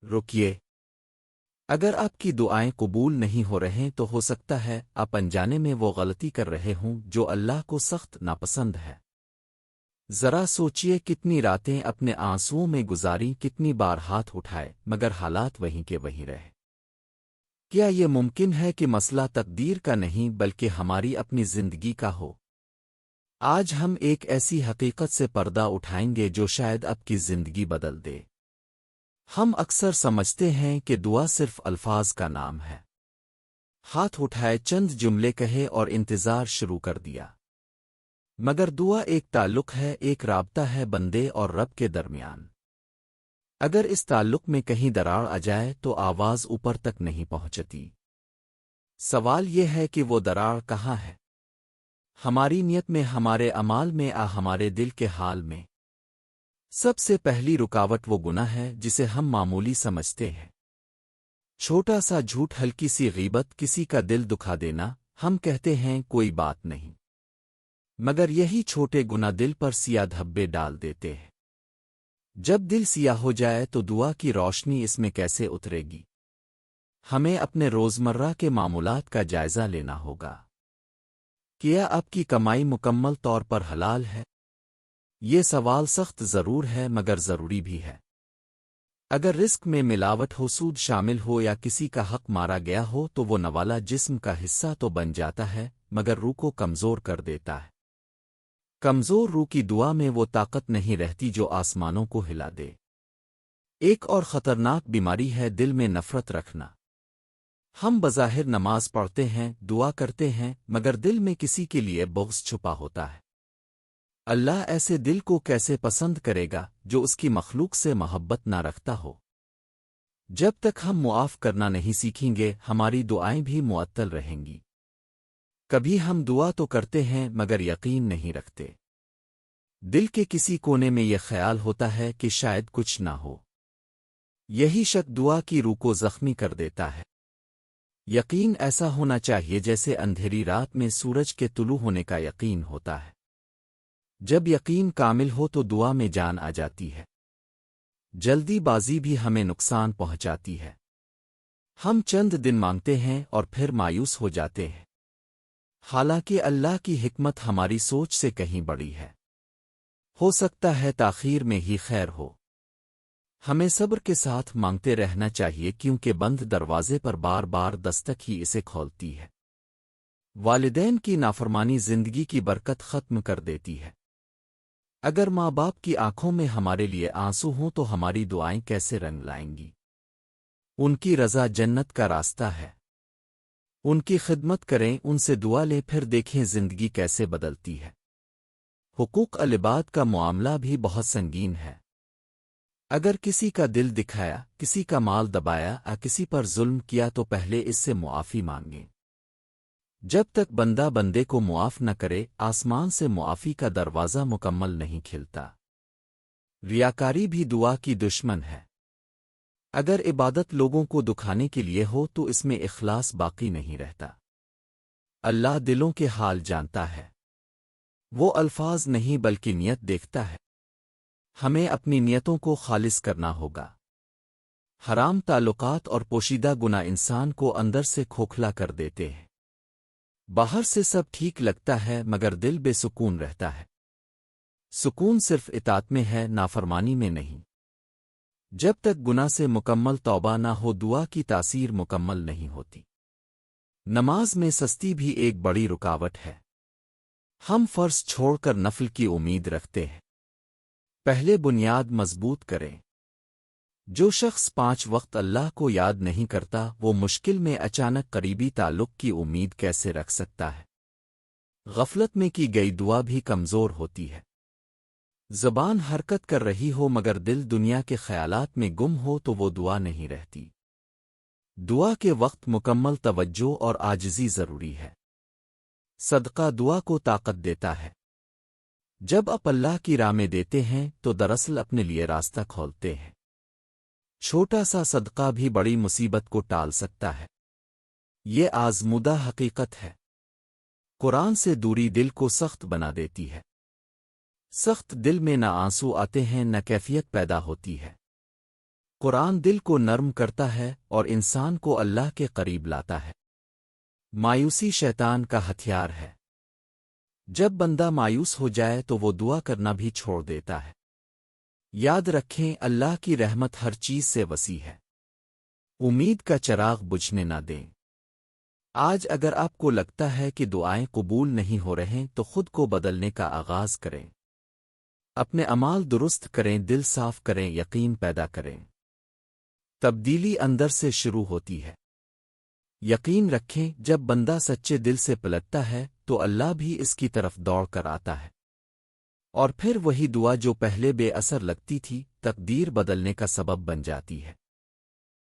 رکیے، اگر آپ کی دعائیں قبول نہیں ہو رہے تو ہو سکتا ہے آپ انجانے میں وہ غلطی کر رہے ہوں جو اللہ کو سخت ناپسند ہے۔ ذرا سوچئے کتنی راتیں اپنے آنسوؤں میں گزاری، کتنی بار ہاتھ اٹھائے مگر حالات وہیں کے وہیں رہے۔ کیا یہ ممکن ہے کہ مسئلہ تقدیر کا نہیں بلکہ ہماری اپنی زندگی کا ہو؟ آج ہم ایک ایسی حقیقت سے پردہ اٹھائیں گے جو شاید آپ کی زندگی بدل دے۔ ہم اکثر سمجھتے ہیں کہ دعا صرف الفاظ کا نام ہے۔ ہاتھ اٹھائے، چند جملے کہے اور انتظار شروع کر دیا۔ مگر دعا ایک تعلق ہے، ایک رابطہ ہے بندے اور رب کے درمیان۔ اگر اس تعلق میں کہیں دراڑ آ جائے تو آواز اوپر تک نہیں پہنچتی۔ سوال یہ ہے کہ وہ دراڑ کہاں ہے؟ ہماری نیت میں، ہمارے اعمال میں، ہمارے دل کے حال میں۔ سب سے پہلی رکاوٹ وہ گناہ ہے جسے ہم معمولی سمجھتے ہیں۔ چھوٹا سا جھوٹ، ہلکی سی غیبت، کسی کا دل دکھا دینا، ہم کہتے ہیں کوئی بات نہیں۔ مگر یہی چھوٹے گناہ دل پر سیاہ دھبے ڈال دیتے ہیں۔ جب دل سیاہ ہو جائے تو دعا کی روشنی اس میں کیسے اترے گی؟ ہمیں اپنے روزمرہ کے معمولات کا جائزہ لینا ہوگا۔ کیا آپ کی کمائی مکمل طور پر حلال ہے؟ یہ سوال سخت ضرور ہے مگر ضروری بھی ہے۔ اگر رزق میں ملاوٹ ہو، سود شامل ہو یا کسی کا حق مارا گیا ہو تو وہ نوالا جسم کا حصہ تو بن جاتا ہے مگر روح کو کمزور کر دیتا ہے۔ کمزور روح کی دعا میں وہ طاقت نہیں رہتی جو آسمانوں کو ہلا دے۔ ایک اور خطرناک بیماری ہے دل میں نفرت رکھنا۔ ہم بظاہر نماز پڑھتے ہیں، دعا کرتے ہیں، مگر دل میں کسی کے لیے بغض چھپا ہوتا ہے۔ اللہ ایسے دل کو کیسے پسند کرے گا جو اس کی مخلوق سے محبت نہ رکھتا ہو؟ جب تک ہم معاف کرنا نہیں سیکھیں گے ہماری دعائیں بھی معطل رہیں گی۔ کبھی ہم دعا تو کرتے ہیں مگر یقین نہیں رکھتے۔ دل کے کسی کونے میں یہ خیال ہوتا ہے کہ شاید کچھ نہ ہو۔ یہی شک دعا کی روح کو زخمی کر دیتا ہے۔ یقین ایسا ہونا چاہیے جیسے اندھیری رات میں سورج کے طلوع ہونے کا یقین ہوتا ہے۔ جب یقین کامل ہو تو دعا میں جان آ جاتی ہے۔ جلدی بازی بھی ہمیں نقصان پہنچاتی ہے۔ ہم چند دن مانگتے ہیں اور پھر مایوس ہو جاتے ہیں، حالانکہ اللہ کی حکمت ہماری سوچ سے کہیں بڑی ہے۔ ہو سکتا ہے تاخیر میں ہی خیر ہو۔ ہمیں صبر کے ساتھ مانگتے رہنا چاہیے کیونکہ بند دروازے پر بار بار دستک ہی اسے کھولتی ہے۔ والدین کی نافرمانی زندگی کی برکت ختم کر دیتی ہے۔ اگر ماں باپ کی آنکھوں میں ہمارے لیے آنسو ہوں تو ہماری دعائیں کیسے رنگ لائیں گی؟ ان کی رضا جنت کا راستہ ہے۔ ان کی خدمت کریں، ان سے دعا لیں، پھر دیکھیں زندگی کیسے بدلتی ہے۔ حقوق العباد کا معاملہ بھی بہت سنگین ہے۔ اگر کسی کا دل دکھایا، کسی کا مال دبایا یا کسی پر ظلم کیا تو پہلے اس سے معافی مانگیں۔ جب تک بندہ بندے کو معاف نہ کرے آسمان سے معافی کا دروازہ مکمل نہیں کھلتا۔ ریاکاری بھی دعا کی دشمن ہے۔ اگر عبادت لوگوں کو دکھانے کے لیے ہو تو اس میں اخلاص باقی نہیں رہتا۔ اللہ دلوں کے حال جانتا ہے۔ وہ الفاظ نہیں بلکہ نیت دیکھتا ہے۔ ہمیں اپنی نیتوں کو خالص کرنا ہوگا۔ حرام تعلقات اور پوشیدہ گناہ انسان کو اندر سے کھوکھلا کر دیتے ہیں۔ باہر سے سب ٹھیک لگتا ہے مگر دل بے سکون رہتا ہے۔ سکون صرف اطاعت میں ہے، نافرمانی میں نہیں۔ جب تک گناہ سے مکمل توبہ نہ ہو دعا کی تاثیر مکمل نہیں ہوتی۔ نماز میں سستی بھی ایک بڑی رکاوٹ ہے۔ ہم فرض چھوڑ کر نفل کی امید رکھتے ہیں۔ پہلے بنیاد مضبوط کریں۔ جو شخص 5 وقت اللہ کو یاد نہیں کرتا وہ مشکل میں اچانک قریبی تعلق کی امید کیسے رکھ سکتا ہے؟ غفلت میں کی گئی دعا بھی کمزور ہوتی ہے۔ زبان حرکت کر رہی ہو مگر دل دنیا کے خیالات میں گم ہو تو وہ دعا نہیں رہتی۔ دعا کے وقت مکمل توجہ اور عاجزی ضروری ہے۔ صدقہ دعا کو طاقت دیتا ہے۔ جب آپ اللہ کی راہ میں دیتے ہیں تو دراصل اپنے لیے راستہ کھولتے ہیں۔ چھوٹا سا صدقہ بھی بڑی مصیبت کو ٹال سکتا ہے۔ یہ آزمودہ حقیقت ہے۔ قرآن سے دوری دل کو سخت بنا دیتی ہے۔ سخت دل میں نہ آنسو آتے ہیں نہ کیفیت پیدا ہوتی ہے۔ قرآن دل کو نرم کرتا ہے اور انسان کو اللہ کے قریب لاتا ہے۔ مایوسی شیطان کا ہتھیار ہے۔ جب بندہ مایوس ہو جائے تو وہ دعا کرنا بھی چھوڑ دیتا ہے۔ یاد رکھیں، اللہ کی رحمت ہر چیز سے وسیع ہے۔ امید کا چراغ بجھنے نہ دیں۔ آج اگر آپ کو لگتا ہے کہ دعائیں قبول نہیں ہو رہیں تو خود کو بدلنے کا آغاز کریں۔ اپنے اعمال درست کریں، دل صاف کریں، یقین پیدا کریں۔ تبدیلی اندر سے شروع ہوتی ہے۔ یقین رکھیں، جب بندہ سچے دل سے پلٹتا ہے تو اللہ بھی اس کی طرف دوڑ کر آتا ہے، اور پھر وہی دعا جو پہلے بے اثر لگتی تھی تقدیر بدلنے کا سبب بن جاتی ہے۔